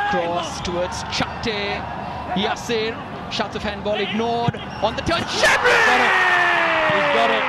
cross towards Chakte. Yasir, shots of handball ignored. On the turn, Shembri! He's got it.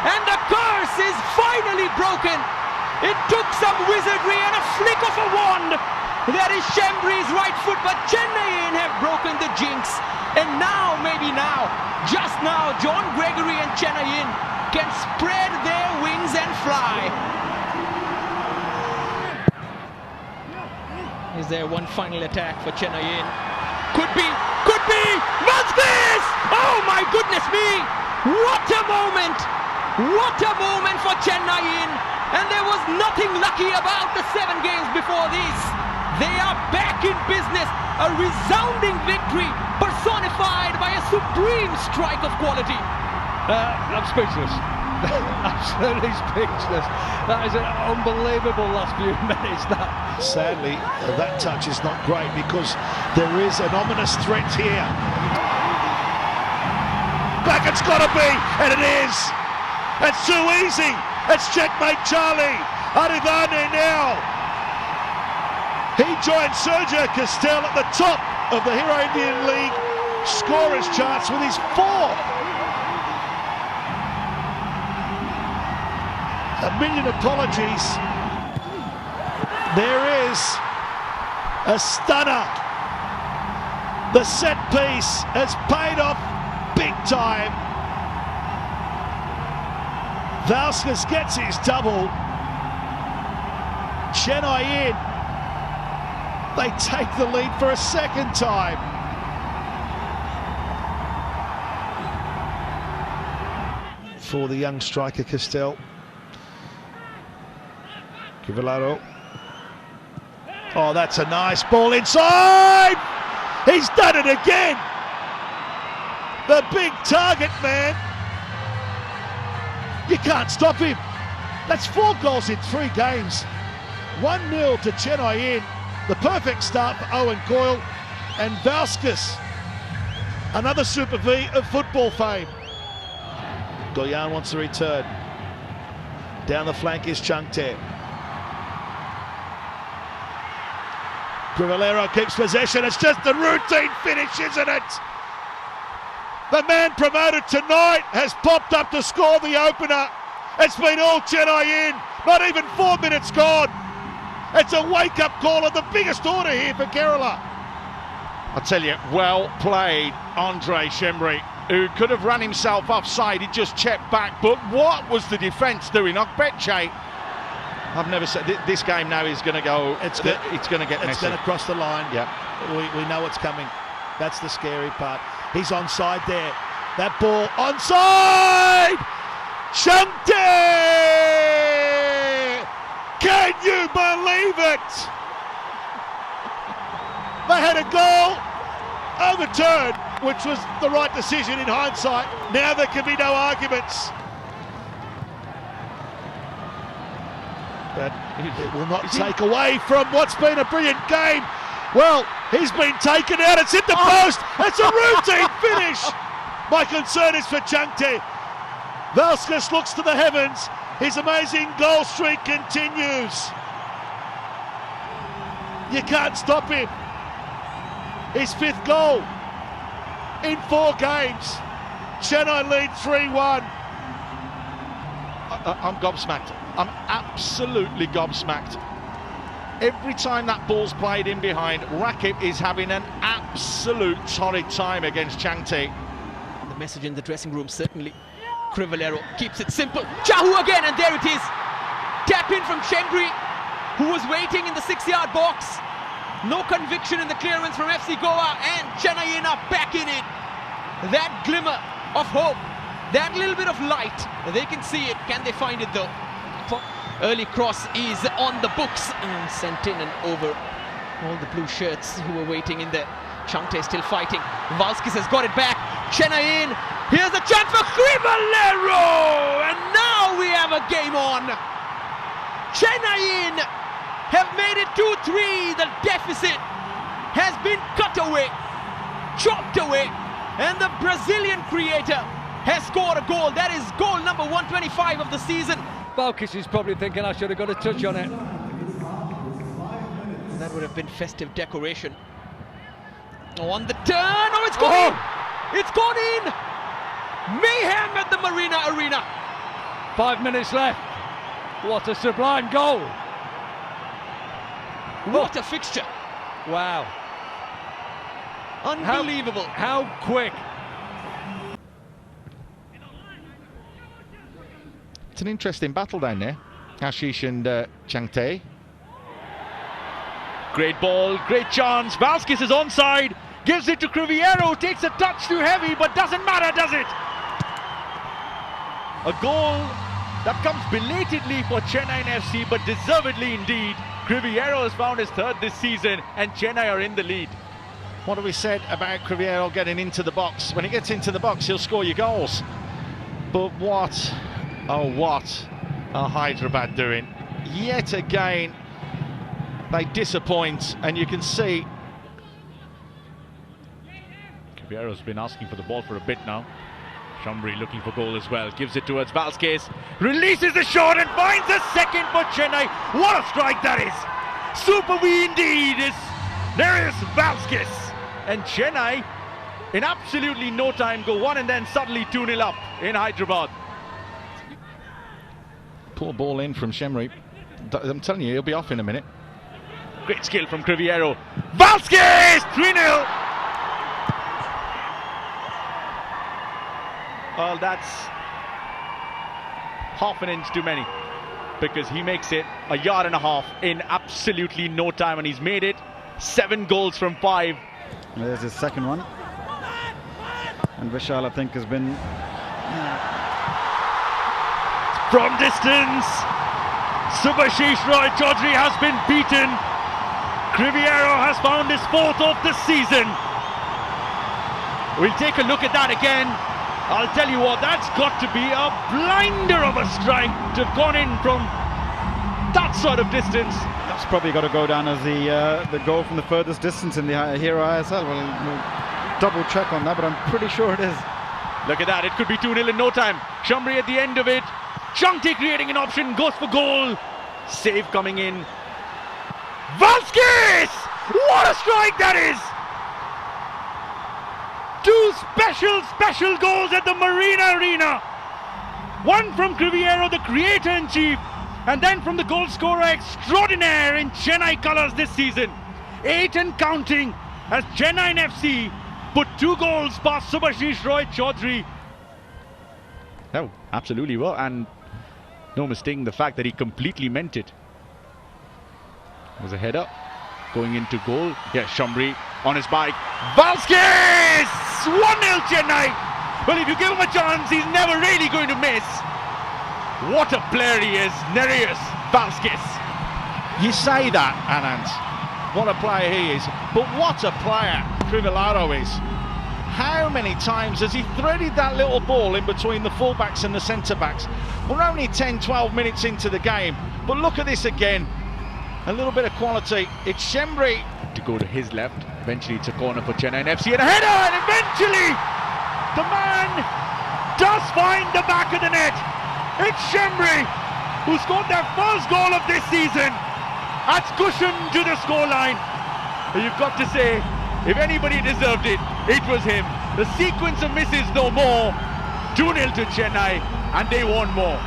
And the curse is finally broken. It took some wizardry and a flick of a wand. That is Shembri's right foot, but Chennaiyin have broken the jinx. And now, maybe now, just now, John Gregory and Chennaiyin can spread their wings and fly. Is there one final attack for Chennaiyin? Could be! Valskis! Oh my goodness me! What a moment! What a moment for Chennaiyin! And there was nothing lucky about the 7 games before this. They are back in business. A resounding victory personified by a supreme strike of quality. I'm speechless. Absolutely speechless. That is an unbelievable last few minutes. Sadly, that touch is not great because there is an ominous threat here. Back it's got to be, and it is. It's too easy. It's checkmate Charlie. Lithuanian now. He joined Sergio Castel at the top of the Hero Indian League scorers charts with his 4th. A million apologies. There is a stunner. The set piece has paid off big time. Valskis gets his double. Chennaiyin, they take the lead for a second time. For the young striker Castel. Cavallaro. Oh, that's a nice ball inside! He's done it again! The big target man. You can't stop him. That's 4 goals in 3 games. 1-0 to Chennaiyin. The perfect start for Owen Coyle and Valskis, another Super V of football fame. Goyan wants to return. Down the flank is Changte. Cavallaro keeps possession. It's just a routine finish, isn't it? The man promoted tonight has popped up to score the opener. It's been all Chennaiyin. Not even 4 minutes gone. It's a wake-up call of the biggest order here for Kerala. I tell you, well played, Andre Shembri, who could have run himself offside. He just checked back. But what was the defence doing? Okbeche, I've never said this game now is going to go. It's going to get messy. It's going to cross the line. Yeah, we know what's coming. That's the scary part. He's onside there. That ball onside. Changte! Can you believe it? They had a goal overturned, which was the right decision in hindsight. Now there can be no arguments. But it will not take away from what's been a brilliant game. Well, he's been taken out. It's hit the post. It's a routine finish. My concern is for Changte. Valskis looks to the heavens. His amazing goal streak continues. You can't stop him. His 5th goal in 4 games. Chennai lead 3-1. I'm gobsmacked. I'm absolutely gobsmacked. Every time that ball's played in behind, Rakip is having an absolute torrid time against Changte. The message in the dressing room, certainly. Cavallaro keeps it simple. Chahu again, and there it is. Tap in from Shembri, who was waiting in the 6-yard box. No conviction in the clearance from FC Goa, and Chennaiyin are back in it. That glimmer of hope, that little bit of light, they can see it. Can they find it though? Early cross is on the books and sent in and over. All the blue shirts who were waiting in there. Changte still fighting. Valskis has got it back. Chennaiyin, here's a chance for Cavallaro! And now we have a game on. Chennaiyin have made it 2-3. The deficit has been cut away, chopped away, and the Brazilian creator has scored a goal. That is goal number 125 of the season. Valskis is probably thinking I should have got a touch on it. that would have been festive decoration. Oh, on the turn, oh, it's gone in! It's gone in! Mayhem at the Marina Arena. 5 minutes left. What a sublime goal. What a fixture. Wow. Unbelievable. How quick. It's an interesting battle down there. Ashish and Changte. Great ball, great chance. Valskis is onside. Gives it to Criviero. Takes a touch too heavy, but doesn't matter, does it? A goal that comes belatedly for Chennaiyin FC, but deservedly indeed. Criviero has found his third this season, and Chennai are in the lead. What have we said about Criviero getting into the box? When he gets into the box, he'll score your goals. But what, oh what are Hyderabad doing? Yet again, they disappoint, and you can see Criviero's been asking for the ball for a bit now. Chambry looking for goal as well, gives it towards Valskis, releases the shot and finds a second for Chennai. What a strike that is! Super V indeed is Nerijus Valskis, and Chennai in absolutely no time go 1 and then suddenly 2-0 up in Hyderabad. Poor ball in from Chembry. I'm telling you, he'll be off in a minute. Great skill from Criviero. Valskis! 3-0! Well, that's half an inch too many, because he makes it a yard and a half in absolutely no time, and he's made it 7 goals from 5. There's his second one. And Vishal, I think, has been... From distance, Subhashish Roy Chaudhary has been beaten. Criviero has found his 4th of the season. We'll take a look at that again. I'll tell you what, that's got to be a blinder of a strike to have gone in from that sort of distance. That's probably got to go down as the goal from the furthest distance in the Hero ISL. We'll double check on that, but I'm pretty sure it is. Look at that, it could be 2-0 in no time. Chambry at the end of it. Changte creating an option, goes for goal. Save coming in. Valskis! What a strike that is! 2 special goals at the Marina Arena. One from Criviero, the creator-in-chief, and then from the goal scorer extraordinaire in Chennai colours this season. 8 and counting as Chennaiyin FC put 2 goals past Subhashish Roy Chaudhary. Oh, absolutely well, and no mistaking the fact that he completely meant it. It was a header going into goal. Yeah, Chambry on his bike. Valskis! 1-0 Chennai. Well, if you give him a chance, he's never really going to miss. What a player he is, Nerijus Valskis. You say that, Anand. What a player he is. But what a player Criviero is. How many times has he threaded that little ball in between the fullbacks and the centre-backs? We're only 10-12 minutes into the game, but look at this again. A little bit of quality. It's Chembry to go to his left. Eventually it's a corner for Chennaiyin FC and a header, and eventually the man does find the back of the net. It's Chembry who scored their first goal of this season. Adds cushion to the scoreline. You've got to say, if anybody deserved it, it was him. The sequence of misses no more. 2-0 to Chennai, and they want more.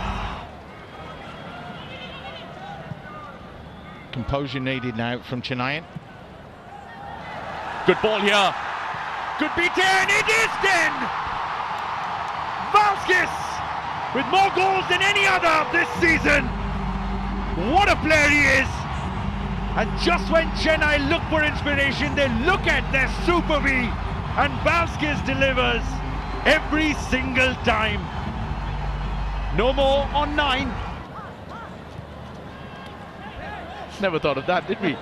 Composure needed now from Chennaiyin. Good ball here. Could be 10. It is 10. Valskis with more goals than any other this season. What a player he is. And just when Chennai look for inspiration, they look at their Super V, and Valskis delivers every single time. No more on 9. Never thought of that, did we?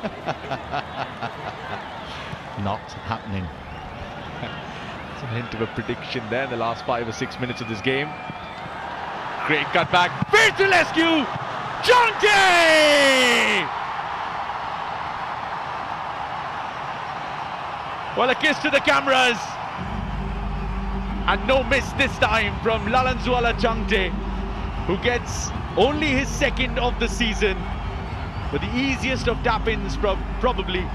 Not happening. It's a hint of a prediction there in the last 5 or 6 minutes of this game. Great cutback. Face to rescue. Changte! Well, a kiss to the cameras. And no miss this time from Lalanzuala Changte, who gets only his 2nd of the season. but the easiest of tap-ins probably,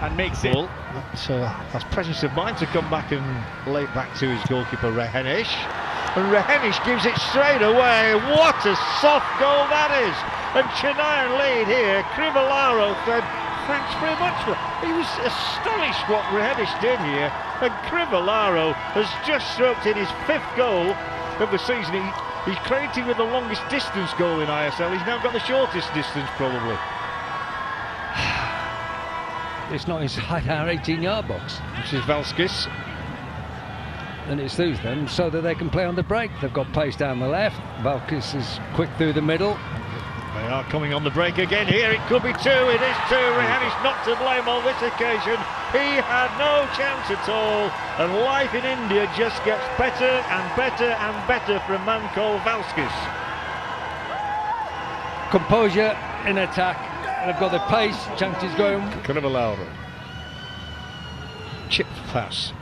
and makes it. That's presence of mind to come back and lay it back to his goalkeeper Rehenis. And Rehenis gives it straight away. What a soft goal that is! And Chennaiyin lead here. Crivellaro said, thanks very much. He was astonished what Rehenis did here. And Crivellaro has just stroked in his 5th goal of the season. He's credited with the longest distance goal in ISL. He's now got the shortest distance probably. It's not inside our 18-yard box. This is Valskis. And it suits them so that they can play on the break. They've got pace down the left. Valskis is quick through the middle. They are coming on the break again here. It could be 2. It is 2. Rehenis not to blame on this occasion. He had no chance at all. And life in India just gets better and better and better for a man called Valskis. Composure in attack. They've got the pace. Chances going. Crivellaro. Chip pass.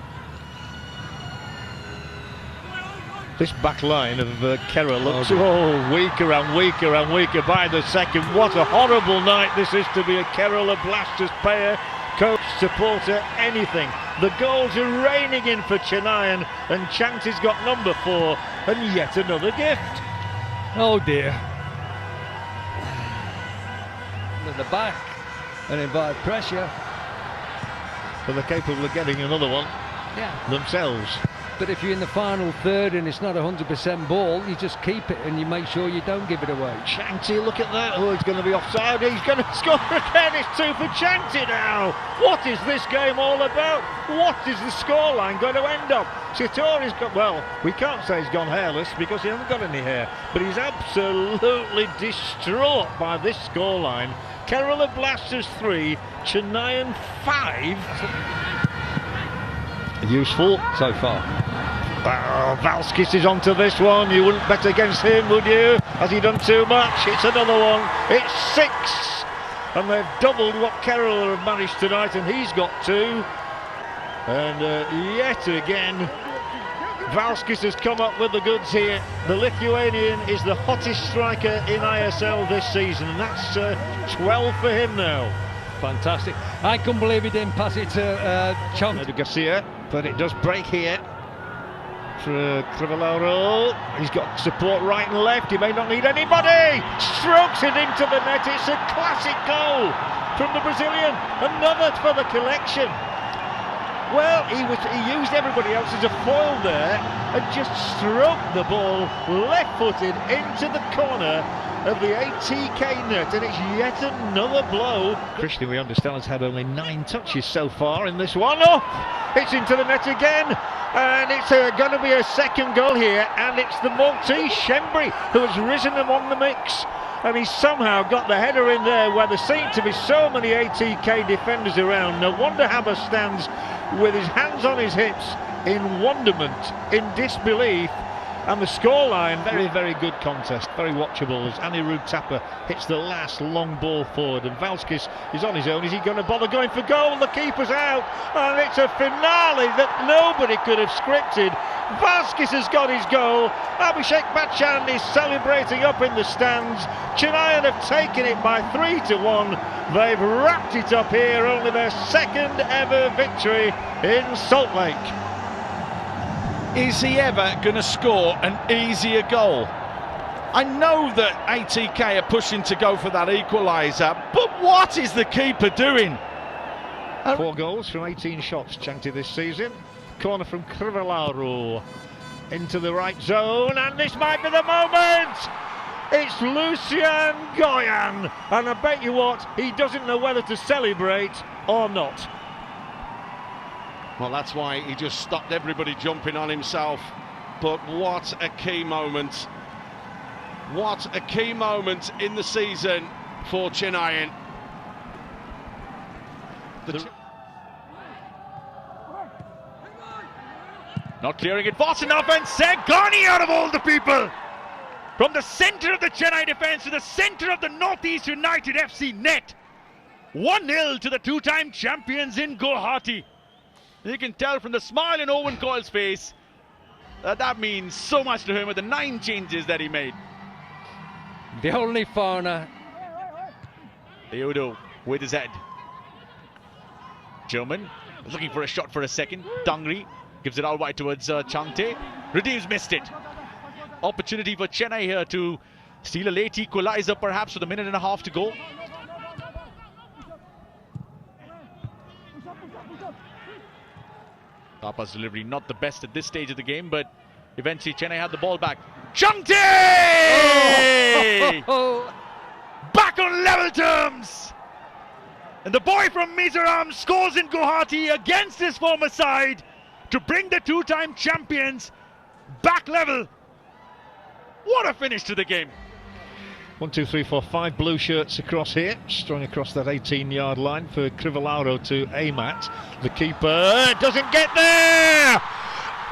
This back line of Kerala looks weaker and weaker and weaker by the second. What a horrible night this is to be a Kerala Blasters player, coach, supporter, anything. The goals are raining in for Chennaiyin, and Chanty's got number 4, and yet another gift. Oh dear. At the back and invite pressure. But they're capable of getting another one themselves. But if you're in the final third and it's not 100% ball, you just keep it and you make sure you don't give it away. Chanty, look at that. Oh, he's going to be offside. He's going to score again. It's 2 for Chanty now. What is this game all about? What is the scoreline going to end up? Chitori's got, well, we can't say he's gone hairless because he hasn't got any hair, but he's absolutely distraught by this scoreline. Kerala Blasters 3, Chennaiyin 5. Useful so far. Valskis is onto this one. You wouldn't bet against him, would you? Has he done too much? It's another one. It's 6. And they've doubled what Kerala have managed tonight, and he's got 2. And yet again, Valskis has come up with the goods here. The Lithuanian is the hottest striker in ISL this season, and that's 12 for him now. Fantastic. I couldn't believe he didn't pass it to Chong. Garcia, but it does break here for Crivellaro. He's got support right and left. He may not need anybody. Strokes it into the net. It's a classic goal from the Brazilian. Another for the collection. Well, he used everybody else as a foil there and just stroked the ball left-footed into the corner of the ATK net, and it's yet another blow. Christian, we understand, has had only 9 touches so far in this one. Oh, it's into the net again, and it's going to be a second goal here, and it's the Maltese Shembri who has risen among the mix, and he's somehow got the header in there where there seem to be so many ATK defenders around. No wonder Haber stands with his hands on his hips in wonderment, in disbelief. And the scoreline, very, very good contest, very watchable as Anirudh Thapa hits the last long ball forward, and Valskis is on his own. Is he going to bother going for goal? The keeper's out, and it's a finale that nobody could have scripted. Valskis has got his goal. Abhishek Bachchan is celebrating up in the stands. Chennaiyin have taken it by 3-1. They've wrapped it up here, only their second ever victory in Salt Lake. Is he ever going to score an easier goal? I know that ATK are pushing to go for that equaliser, but what is the keeper doing? 4 goals from 18 shots, Chanty, this season. Corner from Crivellaro into the right zone, and this might be the moment! It's Lucian Goyan, and I bet you what, he doesn't know whether to celebrate or not. Well, that's why he just stopped everybody jumping on himself. But what a key moment. What a key moment in the season for Chennaiyin. Not clearing it fast enough, and Sagani out of all the people. From the centre of the Chennai defence to the centre of the Northeast United FC net. 1-0 to the 2-time champions in Guwahati. You can tell from the smile in Owen Coyle's face that means so much to him with the 9 changes that he made. The only foreigner Leodo with his head. German looking for a shot for a second. Dangri gives it out wide towards Changte. Redeems missed it. Opportunity for Chennai here to steal a late equalizer, perhaps with a minute and a half to go. Tapa's delivery not the best at this stage of the game, but eventually Chennai had the ball back. Changte! Back on level terms! And the boy from Mizoram scores in Guwahati against his former side to bring the two-time champions back level. What a finish to the game. 1, 2, 3, 4, 5 blue shirts across here, strung across that 18-yard line for Crivellaro to aim at. The keeper doesn't get there!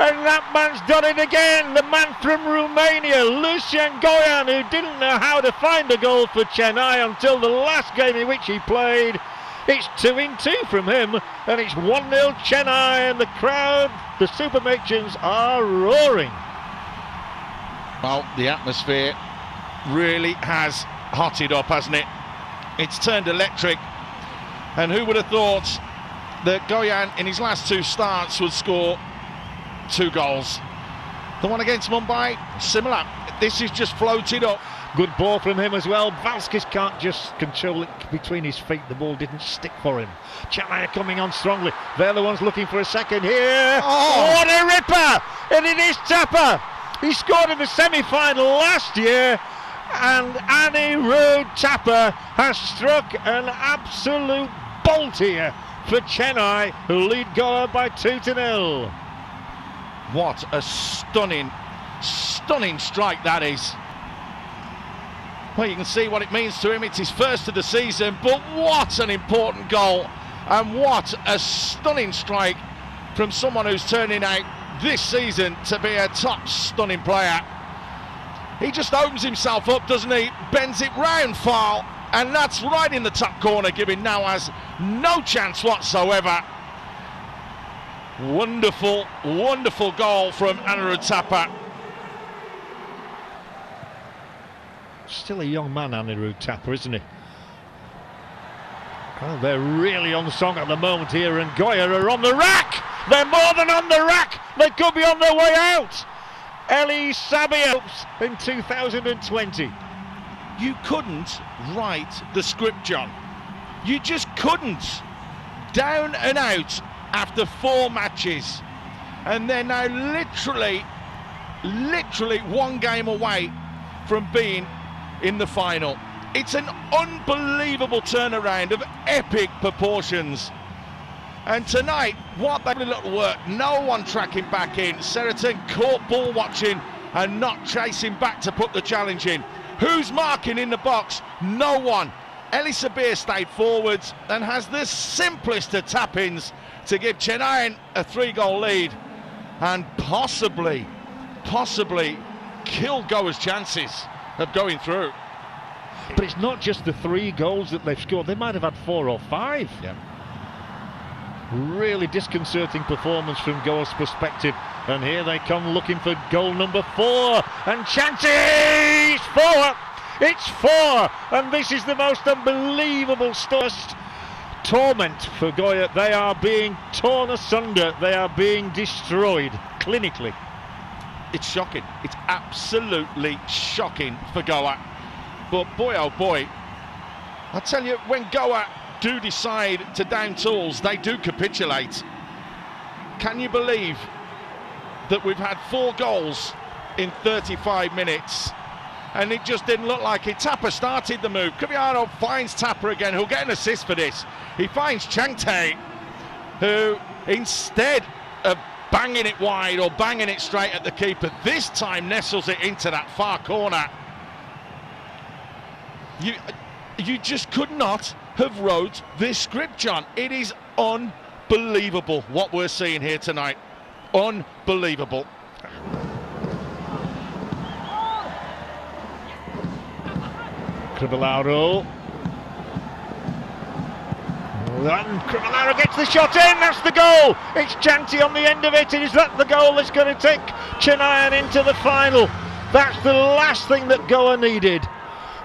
And that man's done it again, the man from Romania, Lucian Goyan, who didn't know how to find a goal for Chennai until the last game in which he played. It's 2-2 from him, and it's 1-0 Chennai, and the crowd, the Super Matrons, are roaring. Well, the atmosphere really has hotted up, hasn't it? It's turned electric, and who would have thought that Goyan in his last 2 starts would score 2 goals. The one against Mumbai, similar. This is just floated up. Good ball from him as well. Valskis can't just control it between his feet. The ball didn't stick for him. Chennai are coming on strongly. They're the ones looking for a second here. Oh, what a ripper! And it is Tapa. He scored in the semi-final last year, and Nerijus Tapa has struck an absolute bolt here for Chennai, who lead Goa by 2-0. What a stunning strike that is. Well, you can see what it means to him. It's his first of the season, but what an important goal, and what a stunning strike from someone who's turning out this season to be a top stunning player. He just opens himself up, doesn't he? Bends it round foul, and that's right in the top corner, giving Nawaz no chance whatsoever. Wonderful, wonderful goal from Nerijus Tapa. Still a young man, Nerijus Tapa, isn't he? Well, they're really on song at the moment here, and Goya are on the rack. They're more than on the rack. They could be on their way out. Eli Sabia in 2020. You couldn't write the script, John. You just couldn't. Down and out after 4 matches, and they're now literally 1 game away from being in the final. It's an unbelievable turnaround of epic proportions. And tonight, what a little work. No one tracking back in. Seriton caught ball watching and not chasing back to put the challenge in. Who's marking in the box? No one. Eli Sabir stayed forwards and has the simplest of tap-ins to give Chennai a 3-goal lead and possibly kill Goa's chances of going through. But it's not just the 3 goals that they've scored. They might have had 4 or 5. Yeah. Really disconcerting performance from Goa's perspective. And here they come looking for goal number 4. And chances! 4! It's 4! And this is the most unbelievable torment for Goa. They are being torn asunder. They are being destroyed clinically. It's shocking. It's absolutely shocking for Goa. But boy, oh boy, I tell you, when Goa do decide to down tools, they do capitulate. Can you believe that we've had 4 goals in 35 minutes? And it just didn't look like it. Tapa started the move. Crivellaro finds Tapa again, who'll get an assist for this. He finds Changte, who instead of banging it wide or banging it straight at the keeper, this time nestles it into that far corner. You just could not have wrote this script, John. It is unbelievable what we're seeing here tonight. Unbelievable. Crivellaro. And Crivellaro gets the shot in, that's the goal! It's Chanti on the end of it, is that the goal that's going to take Chennai into the final? That's the last thing that Goa needed.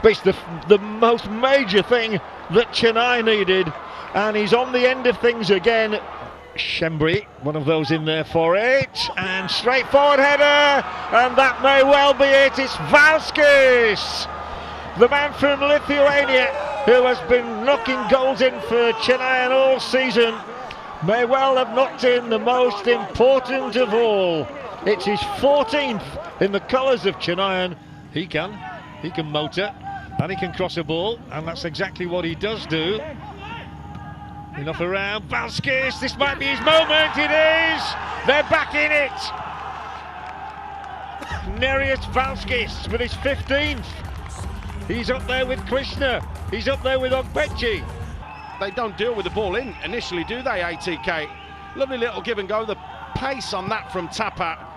But it's the most major thing that Chennai needed, and he's on the end of things again. Schembri, one of those in there for it, and straightforward header, and that may well be it. It's Valskis, the man from Lithuania, who has been knocking goals in for Chennai all season, may well have knocked in the most important of all. It's his 14th in the colours of Chennai. He can motor, and he can cross a ball, and that's exactly what he does do. Enough around, Valskis, this might be his moment, it is! They're back in it! Nerijus Valskis with his 15th. He's up there with Krishna, he's up there with Ogbechi. They don't deal with the ball in initially, do they, ATK? Lovely little give and go, the pace on that from Tapa.